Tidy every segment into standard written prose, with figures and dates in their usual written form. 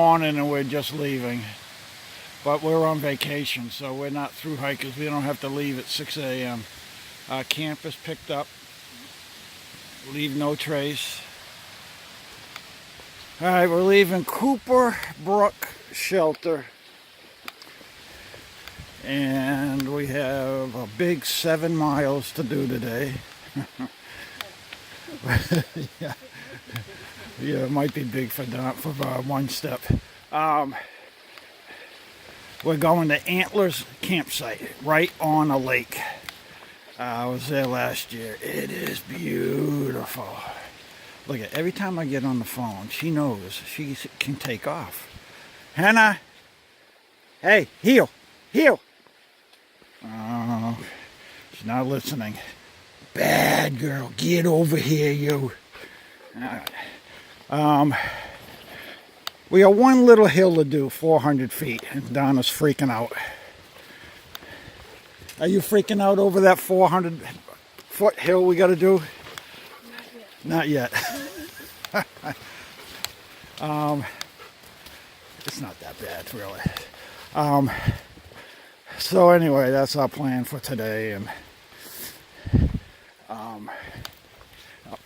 morning and we're just leaving. But we're on vacation, so we're not through hikers. We don't have to leave at 6 a.m. Our camp is picked up. Leave no trace. Alright, we're leaving Cooper Brook Shelter. And we have a big 7 miles to do today. Yeah. Yeah, it might be big for one step. We're going to Antlers Campsite, right on a lake. I was there last year. It is beautiful. Look at every time I get on the phone, she knows she can take off. Hannah, hey, heel. Oh, she's not listening. Bad girl, get over here, you. We got one little hill to do, 400 feet, and Donna's freaking out. Are you freaking out over that 400-foot hill we got to do? Not yet. It's not that bad, really. So anyway, that's our plan for today. And oh,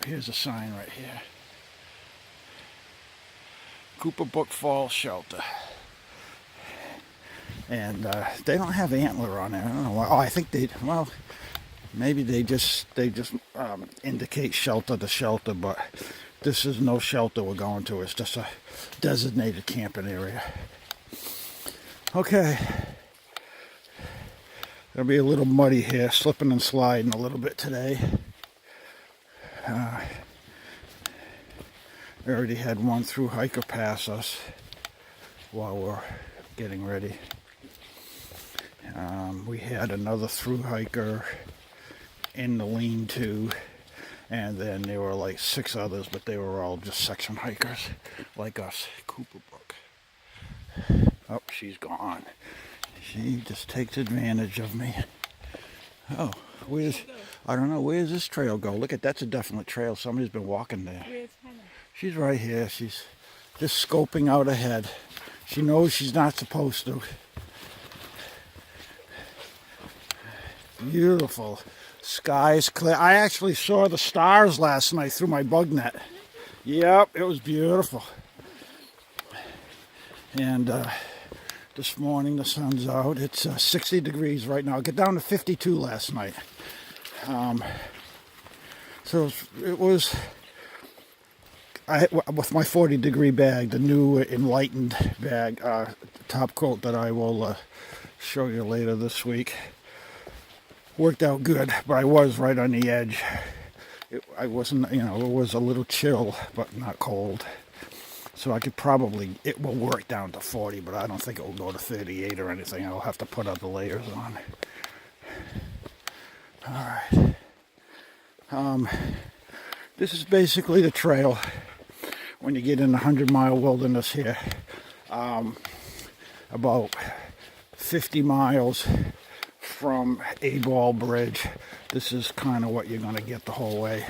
here's a sign right here. Cooper Brook Falls Shelter. And they don't have antler on there. I don't know why. Oh, I think they, well, maybe they just indicate shelter to shelter, but this is no shelter we're going to. It's just a designated camping area. Okay. It'll be a little muddy here, slipping and sliding a little bit today. We already had one through hiker pass us while we're getting ready. We had another through hiker in the lean-to, and then there were like 6 others, but they were all just section hikers like us. Cooper Brook. Oh, she's gone. She just takes advantage of me. Oh, I don't know, where's this trail go? Look at, that's a definite trail. Somebody's been walking there. Where's Hannah? She's right here. She's just scoping out ahead. She knows she's not supposed to. Beautiful. Sky's clear. I actually saw the stars last night through my bug net. Yep, it was beautiful. And this morning the sun's out. It's 60 degrees right now. It got down to 52 last night. So it was, with my 40-degree bag, the new Enlightened bag, top coat that I will show you later this week. Worked out good, but I was right on the edge. I wasn't, it was a little chill, but not cold. So I could probably, it will work down to 40, but I don't think it will go to 38 or anything. I'll have to put other layers on. All right. This is basically the trail when you get in the 100-mile wilderness here. About 50 miles from A-Ball Bridge. This is kind of what you're going to get the whole way.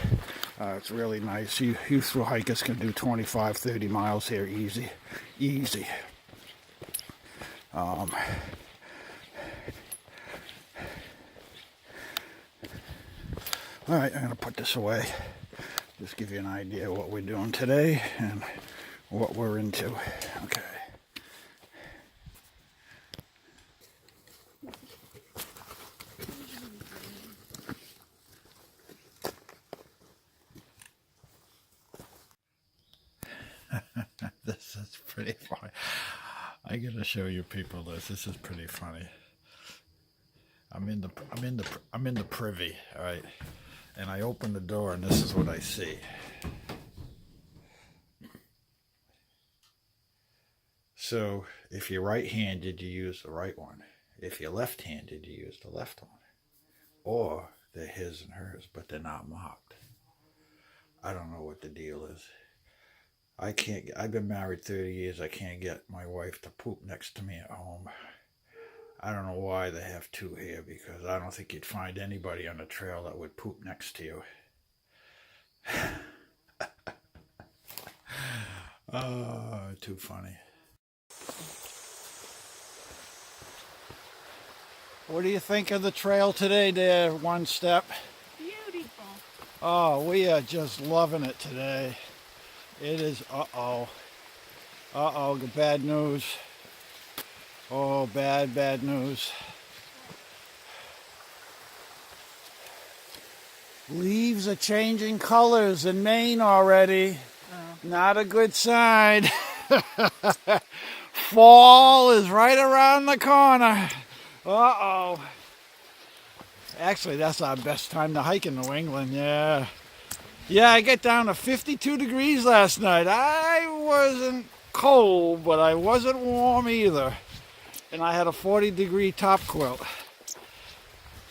It's really nice. You through hikers can do 25, 30 miles here easy. All right, I'm going to put this away. Just give you an idea of what we're doing today and what we're into. Okay. This is pretty funny. I gotta show you people this. This is pretty funny. I'm in the privy, all right, and I open the door, and this is what I see. So if you're right-handed, you use the right one. If you're left-handed, you use the left one. Or they're his and hers, but they're not marked. I don't know what the deal is. I've been married 30 years. I can't get my wife to poop next to me at home. I don't know why they have 2 here, because I don't think you'd find anybody on the trail that would poop next to you. Too funny. What do you think of the trail today there, One Step? Beautiful. Oh, we are just loving it today. It is, bad news. Oh, bad news. Leaves are changing colors in Maine already. Not a good sign. Fall is right around the corner. Uh-oh. Actually, that's our best time to hike in New England, yeah. Yeah, I got down to 52 degrees last night. I wasn't cold, but I wasn't warm either. And I had a 40-degree top quilt.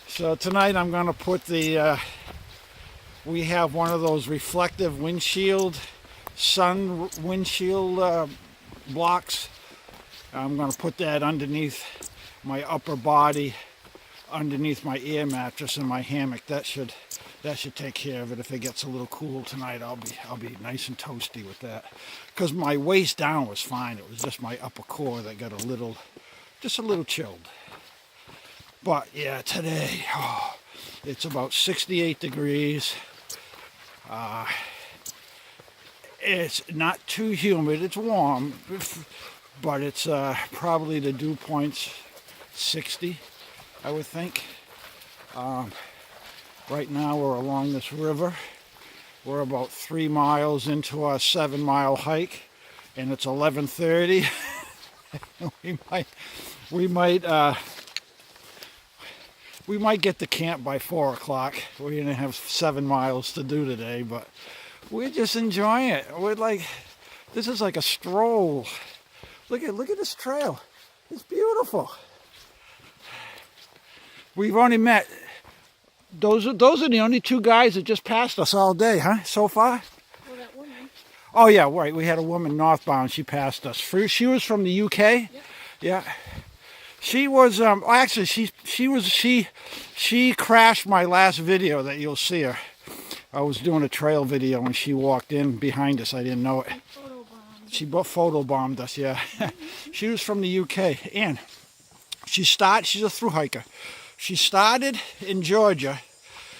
So tonight I'm going to put the, we have one of those reflective windshield, sun windshield blocks. I'm going to put that underneath my upper body, underneath my air mattress and my hammock. That should take care of it. If it gets a little cool tonight, I'll be nice and toasty with that. Because my waist down was fine. It was just my upper core that got just a little chilled. But yeah, today, it's about 68 degrees. It's not too humid. It's warm, but it's probably the dew point's 60, I would think. Right now we're along this river. We're about 3 miles into our 7-mile hike, and it's 11:30. we might get to camp by 4 o'clock. We're gonna have 7 miles to do today, but we're just enjoying it. This is like a stroll. Look at this trail. It's beautiful. We've only met, those are the only 2 guys that just passed us all day, huh, so far? Well, that woman. Oh yeah, right, we had a woman northbound, she passed us. She was from the UK? Yep. Yeah. She was, actually, she crashed my last video that you'll see her. I was doing a trail video and she walked in behind us, I didn't know it. She photobombed us, yeah. She was from the UK, and she's a thru hiker. She started in Georgia,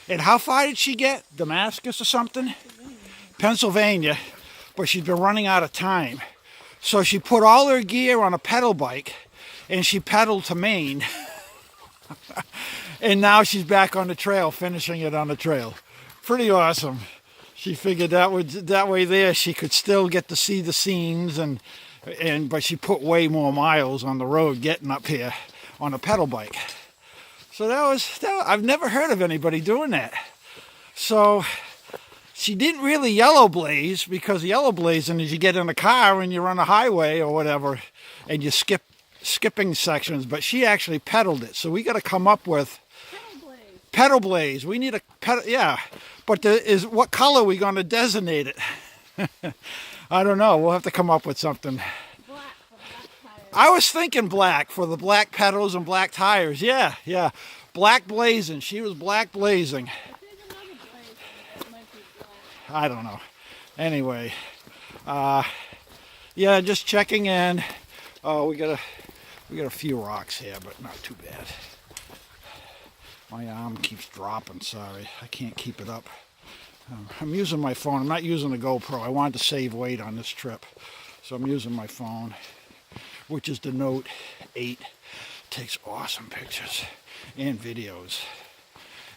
and how far did she get? Damascus or something? Pennsylvania, but she'd been running out of time. So she put all her gear on a pedal bike, and she pedaled to Maine. And now she's back on the trail, finishing it on the trail. Pretty awesome. She figured that way there she could still get to see the scenes, but she put way more miles on the road getting up here on a pedal bike. So I've never heard of anybody doing that. So she didn't really yellow blaze, because yellow blazing is you get in a car and you're on a highway or whatever and you skipping sections, but she actually pedaled it. So we got to come up with pedal blaze. We need a pedal, yeah. But what color are we going to designate it? I don't know. We'll have to come up with something. Black for black tires. I was thinking black for the black pedals and black tires. Yeah. Black blazing. She was black blazing. There's another blaze that might be black. I don't know. Anyway, yeah, just checking in. Oh, we got a few rocks here, but not too bad. My arm keeps dropping, sorry. I can't keep it up. I'm using my phone. I'm not using the GoPro. I wanted to save weight on this trip. So I'm using my phone, which is the Note 8. Takes awesome pictures and videos.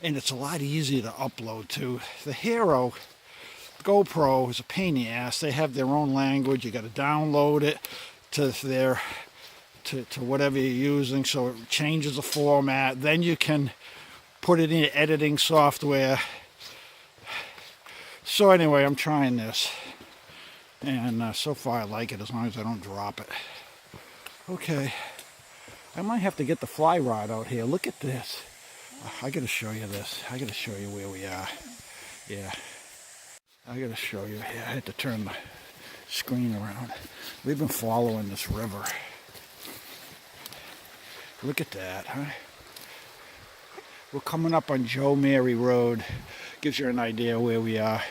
And it's a lot easier to upload too. The Hero GoPro is a pain in the ass. They have their own language. You got to download it to whatever you're using, so it changes the format. Then you can put it in editing software. So anyway, I'm trying this, and so far I like it, as long as I don't drop it. Okay, I might have to get the fly rod out here. Look at this. I gotta show you this. I gotta show you where we are. Yeah, I gotta show you here. I had to turn the screen around. We've been following this river. Look at that, huh? We're coming up on Joe Mary Road. Gives you an idea where we are.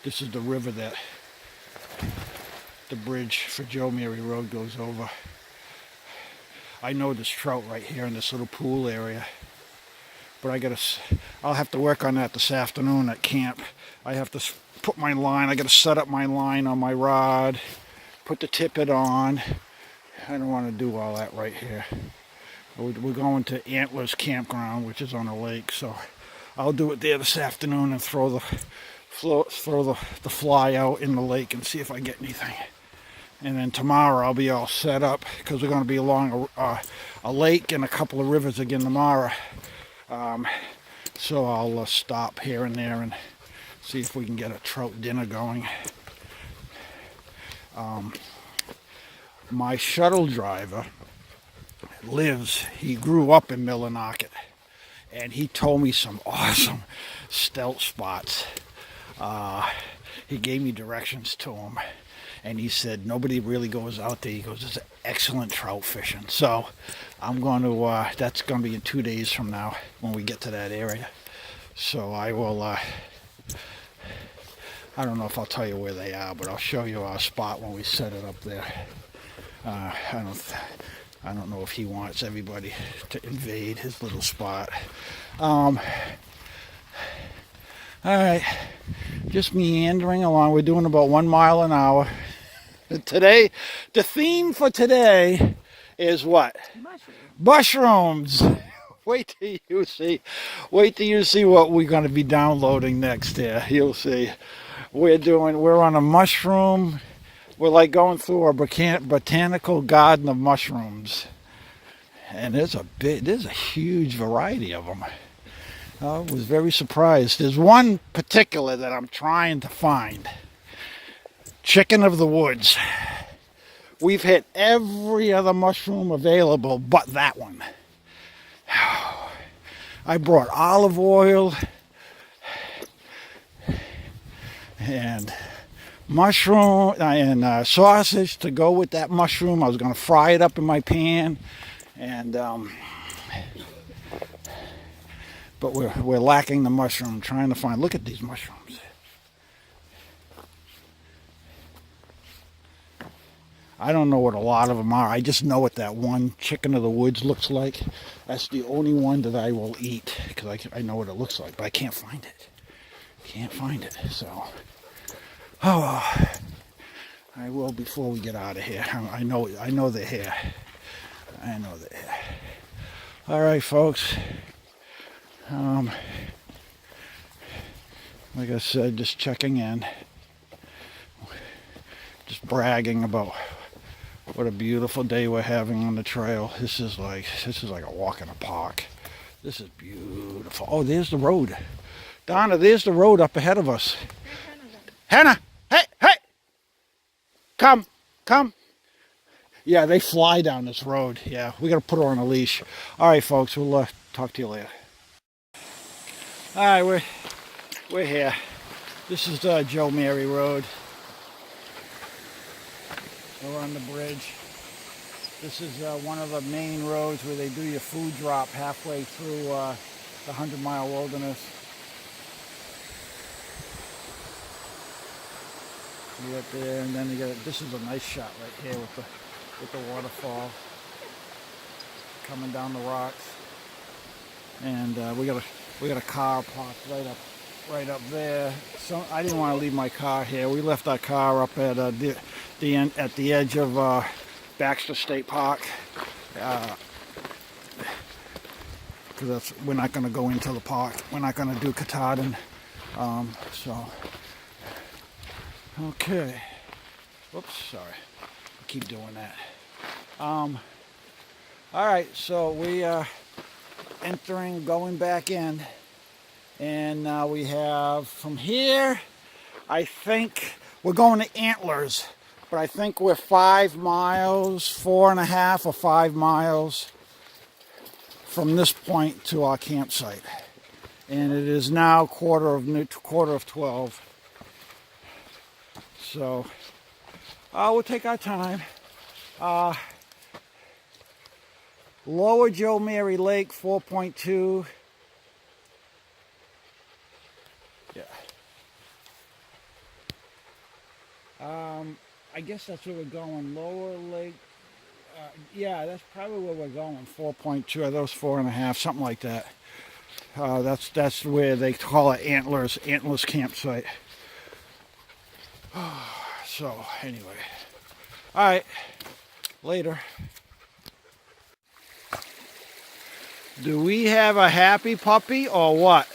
This is the river that the bridge for Joe Mary Road goes over. I know there's trout right here in this little pool area. But I'll have to work on that this afternoon at camp. I have to put my line, I gotta set up my line on my rod, put the tippet on. I don't want to do all that right here. We're going to Antlers Campground, which is on a lake, so I'll do it there this afternoon and throw the fly out in the lake and see if I get anything. And then tomorrow I'll be all set up because we're going to be along a lake and a couple of rivers again tomorrow. So I'll stop here and there and see if we can get a trout dinner going. My shuttle driver he grew up in Millinocket, and he told me some awesome stealth spots. He gave me directions to them, and he said nobody really goes out there. He goes, it's excellent trout fishing. So I'm going to, that's going to be in 2 days from now when we get to that area. So I will, I don't know if I'll tell you where they are, but I'll show you our spot when we set it up there. I don't know if he wants everybody to invade his little spot. All right, just meandering along. We're doing about 1 mile an hour. Today, the theme for today is what? Mushrooms. Wait till you see what we're going to be downloading next here. You'll see. We're on a mushroom. We're like going through a botanical garden of mushrooms. And there's a huge variety of them. I was very surprised. There's one particular that I'm trying to find. Chicken of the woods. We've hit every other mushroom available but that one. I brought olive oil and mushroom and sausage to go with that mushroom. I was going to fry it up in my pan, and but we're lacking the mushroom. Trying to find. Look at these mushrooms. I don't know what a lot of them are. I just know what that one chicken of the woods looks like. That's the only one that I will eat because I know what it looks like, but I can't find it. Can't find it. So. Oh, I will before we get out of here. I know they're here. I know they're here. All right, folks. Like I said, just checking in. Just bragging about what a beautiful day we're having on the trail. This is like a walk in a park. This is beautiful. Oh, there's the road. Donna, there's the road up ahead of us. Hannah! Hey! Come! Yeah, they fly down this road. Yeah, we got to put her on a leash. All right, folks, we'll talk to you later. All right, we're here. This is Joe Mary Road. We're on the bridge. This is one of the main roads where they do your food drop halfway through the 100-mile wilderness. You get there, and then you get. This is a nice shot right here with the waterfall coming down the rocks, and we got a car parked right up there. So I didn't want to leave my car here. We left our car up at the edge of Baxter State Park because we're not going to go into the park. We're not going to do Katahdin. So. Okay. Whoops, sorry. I keep doing that. All right, so we are going back in, and now we have from here. I think we're going to Antlers, but I think we're 5 miles, 4.5 or 5 miles from this point to our campsite, and it is now quarter of 12. So we'll take our time. Lower Joe Mary Lake, 4.2. Yeah. I guess that's where we're going. Lower Lake. Yeah, that's probably where we're going. 4.2. Are those 4.5? Something like that. That's where they call it Antlers campsite. So anyway, all right. Later. Do we have a happy puppy or what?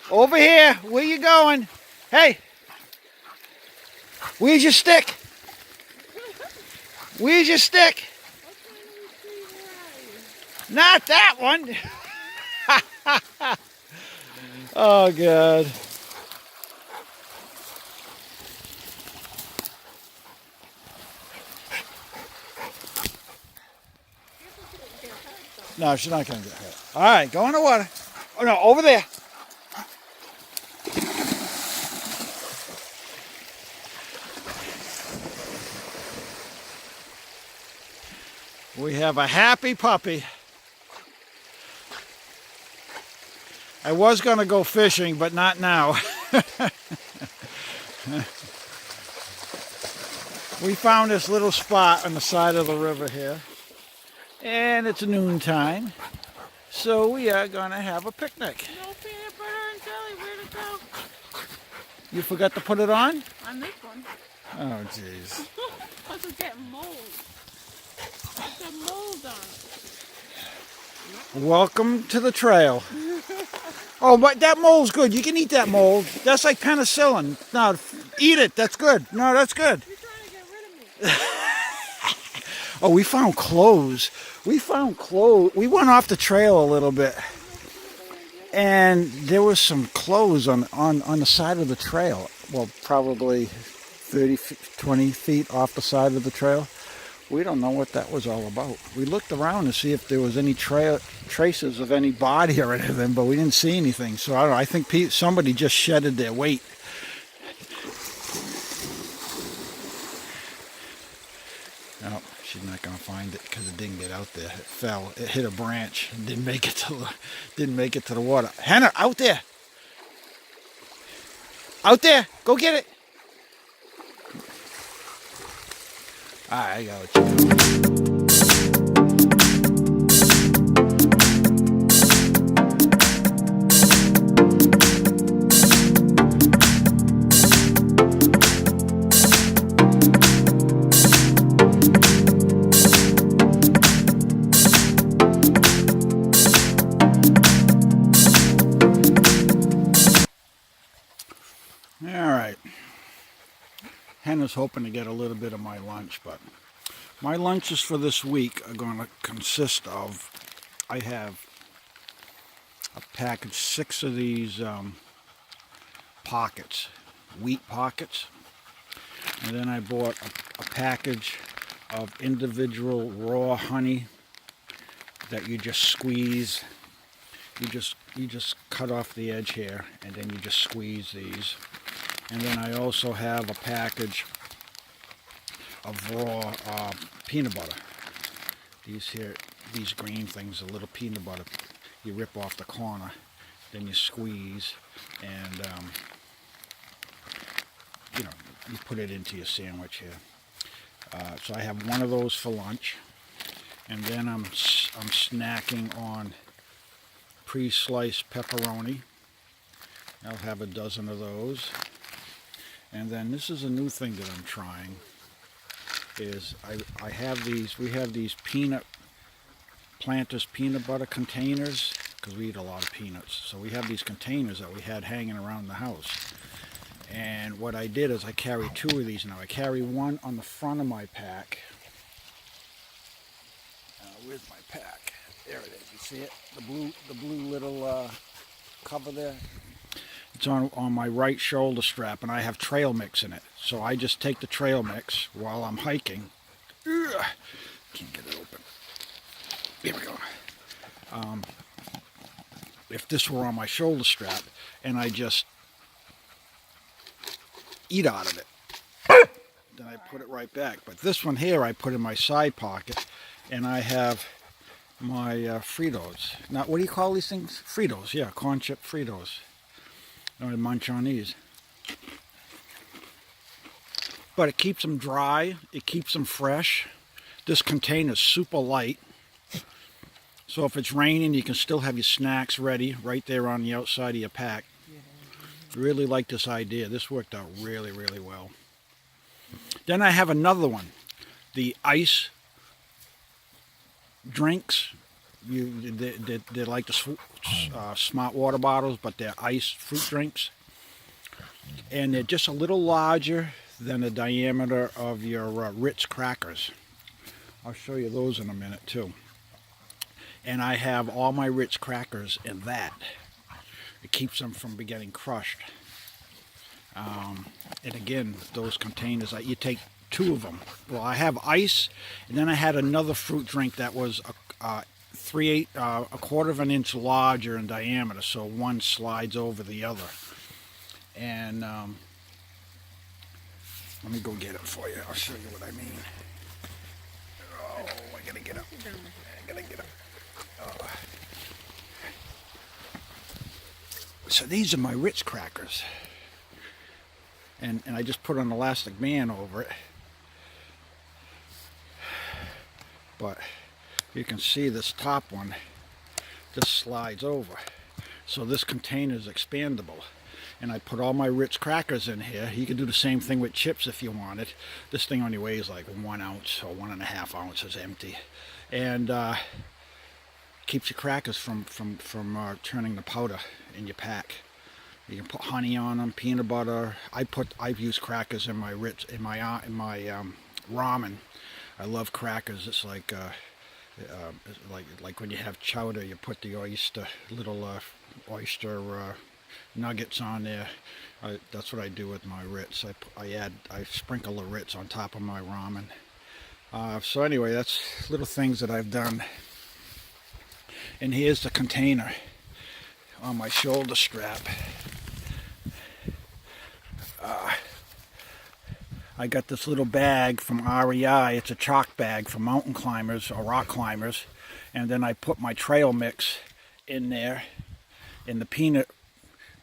Over here. Where you going? Hey. Where's your stick? Where's your stick? Not that one. Oh, God. No, she's not going to get hurt. All right, go in the water. Oh, no, over there. We have a happy puppy. I was going to go fishing, but not now. We found this little spot on the side of the river here. And it's noontime. So we are going to have a picnic. No peanut butter and jelly. Where'd it go? You forgot to put it on? On this one. Oh, jeez. Plus it's getting mold. It's got mold on it. Welcome to the trail. Oh, but that mold's good. You can eat that mold. That's like penicillin. No, eat it. That's good. No, that's good. You're trying to get rid of me. Oh, we found clothes. We went off the trail a little bit. And there was some clothes on the side of the trail. Well, probably 30, 20 feet off the side of the trail. We don't know what that was all about. We looked around to see if there was any traces of any body or anything, but we didn't see anything. So I don't know. I think somebody just shedded their weight. No, she's not gonna find it because it didn't get out there. It fell. It hit a branch. And didn't make it to the water. Hannah, out there! Out there! Go get it! Alright, I got you. Hannah's hoping to get a little bit of my lunch, but my lunches for this week are going to consist of, I have a package, 6 of these pockets, wheat pockets, and then I bought a package of individual raw honey that you just squeeze. You just cut off the edge here, and then you just squeeze these. And then I also have a package of raw peanut butter. These green things, a little peanut butter. You rip off the corner, then you squeeze, and you put it into your sandwich here. So I have one of those for lunch, and then I'm snacking on pre-sliced pepperoni. I'll have a dozen of those. And then this is a new thing that I'm trying, is we have these Planters peanut butter containers, because we eat a lot of peanuts. So we have these containers that we had hanging around the house. And what I did is I carry 2 of these now. I carry one on the front of my pack. Where's my pack? There it is. You see it? The blue little cover there. It's on my right shoulder strap, and I have trail mix in it. So I just take the trail mix while I'm hiking. Can't get it open. Here we go. If this were on my shoulder strap, and I just eat out of it, then I put it right back. But this one here I put in my side pocket, and I have my Fritos. Now, what do you call these things? Fritos, yeah, corn chip Fritos. I munch on these. But it keeps them dry, it keeps them fresh. This container's super light. So if it's raining, you can still have your snacks ready right there on the outside of your pack. Really like this idea. This worked out really, really well. Then I have another one. The ice drinks. They're like the smart water bottles, but they're ice fruit drinks. And they're just a little larger than the diameter of your Ritz crackers. I'll show you those in a minute too. And I have all my Ritz crackers in that. It keeps them from getting crushed. And again, those containers, you take 2 of them. Well, I have ice, and then I had another fruit drink that was a quarter of an inch larger in diameter, so one slides over the other. And let me go get it for you. I'll show you what I mean. Oh, I gotta get up. I gotta get up. Oh. So these are my Ritz crackers. And I just put an elastic band over it. But you can see this top one just slides over. So this container is expandable. And I put all my Ritz crackers in here. You can do the same thing with chips if you wanted. This thing only weighs like 1 ounce or 1.5 ounces empty. And keeps your crackers from turning the powder in your pack. You can put honey on them, peanut butter. I've used crackers in my Ritz, in my ramen. I love crackers. It's like when you have chowder, you put the little oyster nuggets on there. That's what I do with my Ritz. I sprinkle the Ritz on top of my ramen. So anyway, that's little things that I've done. And here's the container on my shoulder strap. I got this little bag from REI. It's a chalk bag for mountain climbers or rock climbers. And then I put my trail mix in there in the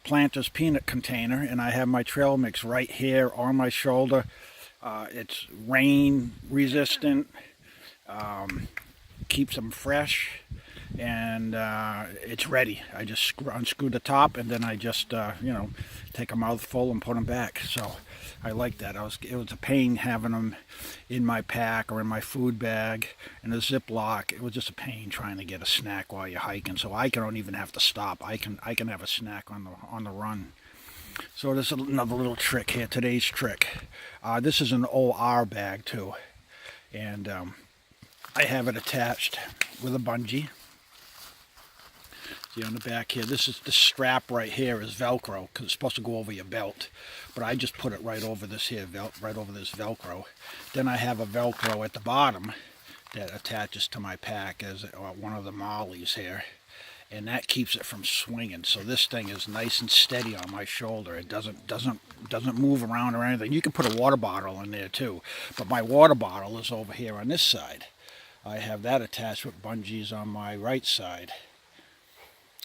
Planters peanut container. And I have my trail mix right here on my shoulder. It's rain resistant. Keeps them fresh. And it's ready. I just unscrew the top, and then I just take a mouthful and put them back. So I like that. It was a pain having them in my pack or in my food bag in a Ziploc. It was just a pain trying to get a snack while you're hiking. So I don't even have to stop. I can have a snack on the run. So there's another little trick here. Today's trick. This is an OR bag too, and I have it attached with a bungee. See on the back here, this strap right here is Velcro because it's supposed to go over your belt, but I just put it right over this here, right over this Velcro. Then I have a Velcro at the bottom that attaches to my pack as one of the mollies here, and that keeps it from swinging. So this thing is nice and steady on my shoulder. It doesn't move around or anything. You can put a water bottle in there too, but my water bottle is over here on this side. I have that attached with bungees on my right side.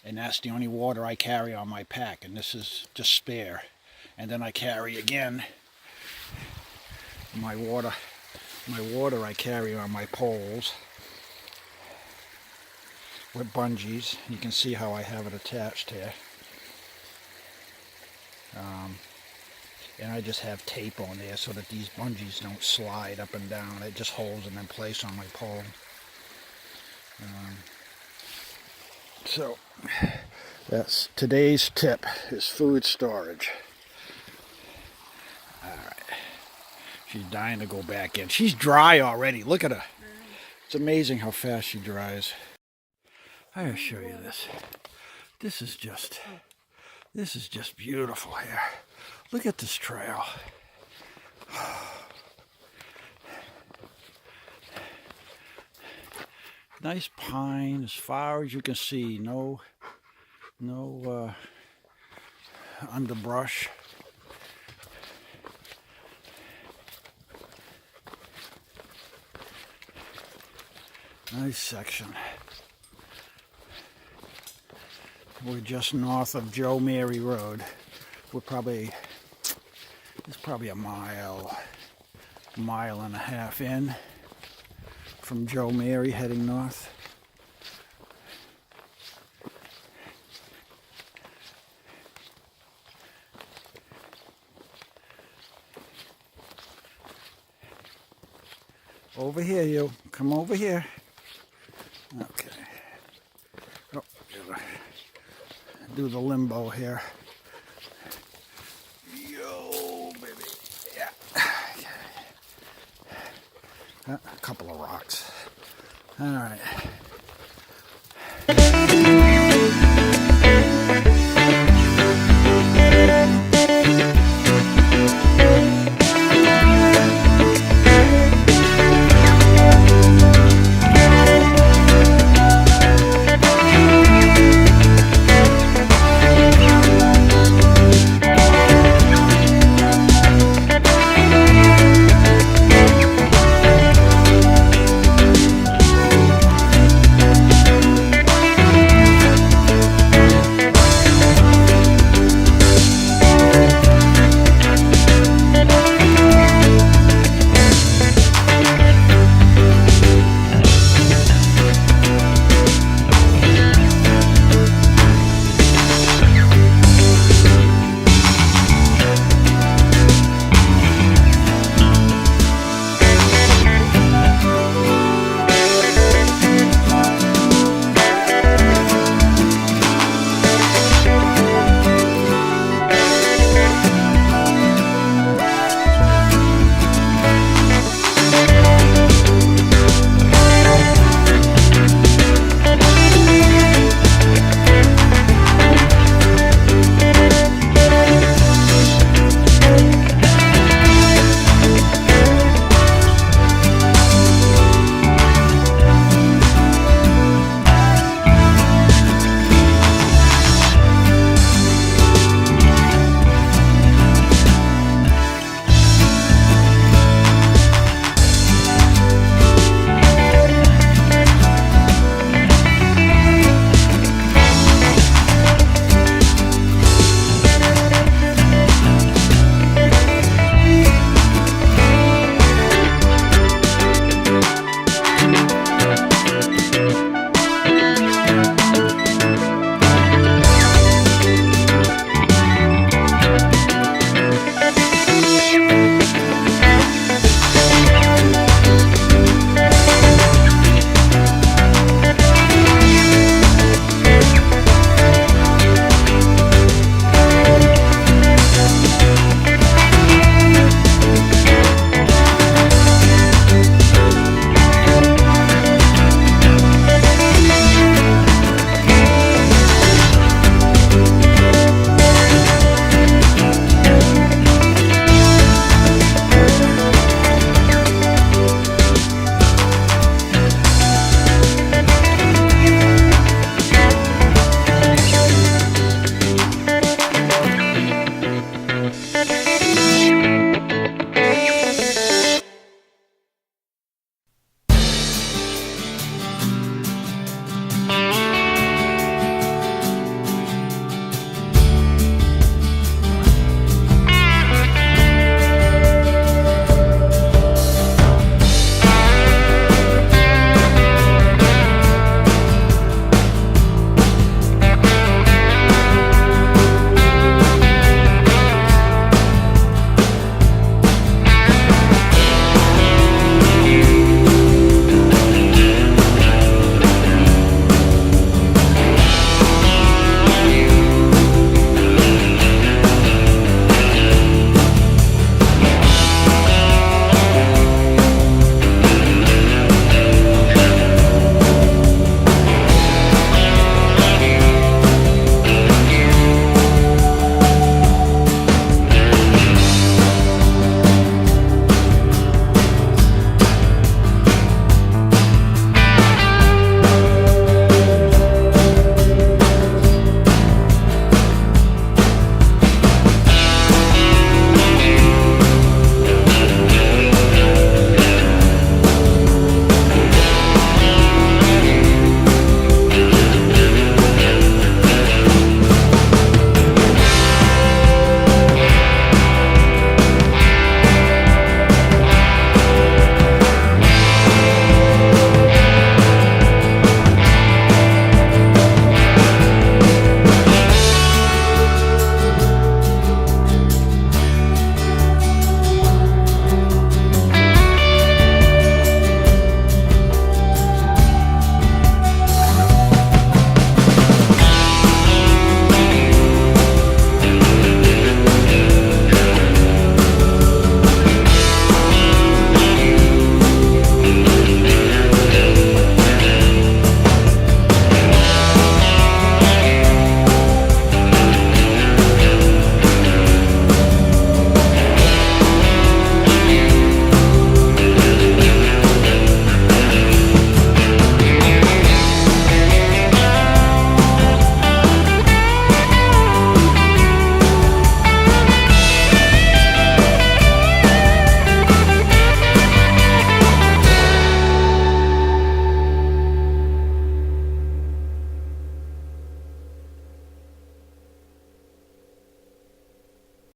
And that's the only water I carry on my pack, and this is just spare. And then I carry again my water I carry on my poles with bungees. You can see how I have it attached here. And I just have tape on there so that these bungees don't slide up and down. It just holds them in place on my pole. So that's today's tip, is food storage. Alright. She's dying to go back in. She's dry already. Look at her. It's amazing how fast she dries. I'll show you this. This is just beautiful here. Look at this trail. Nice pine as far as you can see. No underbrush. Nice section. We're just north of Joe Mary Road. It's probably a mile and a half in. from Joe Mary heading north. Over here, you. Come over here. Okay. Oh, do the limbo here. Yo, baby. Yeah. A couple of rocks. All right.